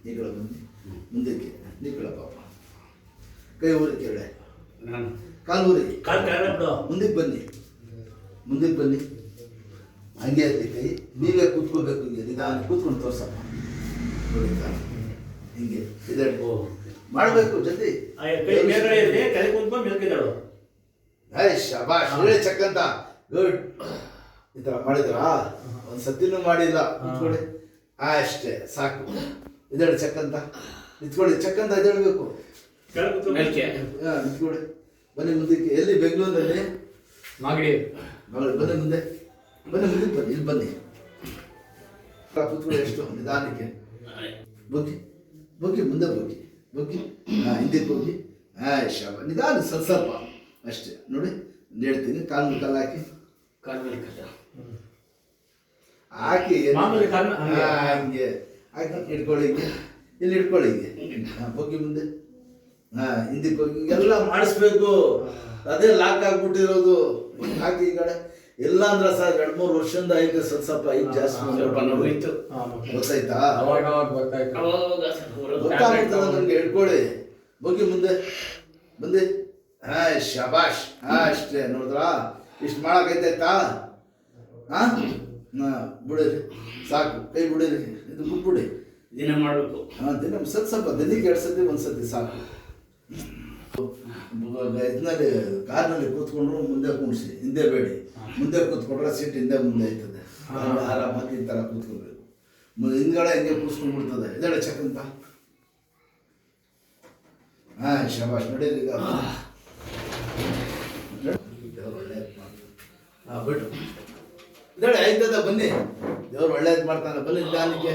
ಈ ಕಡೆ ಬನ್ನಿ, ಮುಂದಕ್ಕೆ ನಿಕ್ಕಳ ಪಾಪ, ಕೈ ಊರಿ ಕೆಳಗಡೆ, ಕಾಲು ಊರಿ, ಮುಂದಕ್ಕೆ ಬನ್ನಿ, ಮುಂದಕ್ಕೆ ಬನ್ನಿ, ಹಂಗೆ ಇರಲಿ ಕೈ, ನೀವೇ ಕೂತ್ಕೋಬೇಕು. ಹಿಂಗೆ ನಿಧಾನ ಕೂತ್ಕೊಂಡು ತೋರ್ಸಪ್ಪ, ನೋಡಿ ಹಿಂಗೆ ಇದೆ ಮಾಡಬೇಕು ಜಲ್ದಿ. ಶಬಾಷ್, ಹೇಳಿ ಚಕ್ಕಂತ, ಗುಡ್. ಈ ಥರ ಮಾಡಿದ್ರಾ? ಒಂದು ಸತಿನೂ ಮಾಡಿಲ್ಲ. ನಿಂತ್ಕೊಳ್ಳಿ, ಅಷ್ಟೇ ಸಾಕು. ಇದೇಳಿ ಚಕ್ಕಂತ, ನಿಂತ್ಕೊಳ್ಳಿ, ಚಕ್ಕಂತ ಇದೇಳ್ಬೇಕು. ನಿಂತ್ಕೊಳ್ಳಿ, ಬನ್ನಿ ಮುಂದಕ್ಕೆ. ಎಲ್ಲಿ? ಬೆಂಗಳೂರಲ್ಲಿ ಮಾಗಡಿ. ಬನ್ನಿ ಮುಂದೆ, ಬನ್ನಿ ಮುಂದಕ್ಕೆ ಬನ್ನಿ, ಇಲ್ಲಿ ಬನ್ನಿ. ಕೂತ್ಕೊಳ್ಳಿ, ಎಷ್ಟು ನಿಧಾನಕ್ಕೆ ಬಗ್ಗಿ, ಬಗ್ಗಿ ಮುಂದೆ ಬಗ್ಗಿ, ಬಗ್ಗಿ, ಹಿಂದಕ್ಕೆ ಬಗ್ಗಿ. ಶಬ, ನಿಧಾನ ಸ್ವಲ್ಪ ಸ್ವಲ್ಪ ಅಷ್ಟೇ. ನೋಡಿ ಹೇಳ್ತೀನಿ, ಕಾಲು ಮೇಲೆ ಕಾಲು ಹಾಕಿ, ಹಾಕಿ ಹಂಗೆ ಹಾಕಿ ಹಿಡ್ಕೊಳ್ಳಿ, ಹಿಂಗೆ ಇಲ್ಲಿ ಹಿಡ್ಕೊಳ್ಳಿ, ಹಿಂಗೆ ಬಗ್ಗಿ ಮುಂದೆ, ಹಿಂದಕ್ಕೆ ಹೋಗಿ ಎಲ್ಲ ಮಾಡಿಸ್ಬೇಕು. ಅದೇ ಲಾಕ್ ಆಗ್ಬಿಟ್ಟಿರೋದು. ಹಾಕಿ ಈ ಕಡೆ ಎಲ್ಲ ಅಂದ್ರೆ ಸರ್ 2-3 ವರ್ಷದಿಂದ ಐತೆ. ಸ್ವಲ್ಪ ಈಗ ಜಾಸ್ತಿ ಗೊತ್ತಾಯ್ತಾ? ಗೊತ್ತಾಗ್ತದ ನನಗೆ. ಹಿಡ್ಕೊಳ್ಳಿ, ಬಗ್ಗಿ ಮುಂದೆ ಬಂದೆ. ಶಬಾಷ್, ಅಷ್ಟೇ. ನೋಡಿದ್ರಾ? ಇಷ್ಟು ಮಾಡಕೈತಾಯ್ತಾ? ಬಿಡಿರಿ, ಸಾಕು. ಕೈ ಬಿಡಿರಿ, ಇದು ಬಿಟ್ಬಿಡಿ. ದಿನ ಮಾಡಬೇಕು. ದಿನ ಸ್ವಲ್ಪ ದಿನಕ್ಕೆ 2 ಸತಿ 1 ಸತಿ ಸಾಕು. ಇದರಲ್ಲಿ ಕಾರ್ನಲ್ಲಿ ಕೂತ್ಕೊಂಡ್ರು ಮುಂದೆ ಕುಣಿಸಿ, ಹಿಂದೆ ಬೇಡಿ. ಮುಂದೆ ಕೂತ್ಕೊಂಡ್ರೆ ಸೀಟ್ ಹಿಂದೆ ಮುಂದೆ ಆಯ್ತದೆ. ಆರಾಮಾಗಿ ಈ ಥರ ಕೂತ್ಕೋಬೇಕು. ಹಿಂದ್ಗಡೆ ಹಿಂಗೆ ಕೂತ್ಕೊಂಡ್ಬಿಡ್ತದೆ. ಇದೆಲ್ಲ ಚಕ್ಕಂತ. ಶಬಾಷ್, ನಡೀರಿ. ಈಗ ಬಿಟ್ಟು ಇದಳೆ ಆಯ್ತದ. ಬನ್ನಿ, ದೇವ್ರು ಒಳ್ಳೇದು ಮಾಡ್ತಾನೆ. ಬನ್ನಿ ನಿಧಾನಕ್ಕೆ.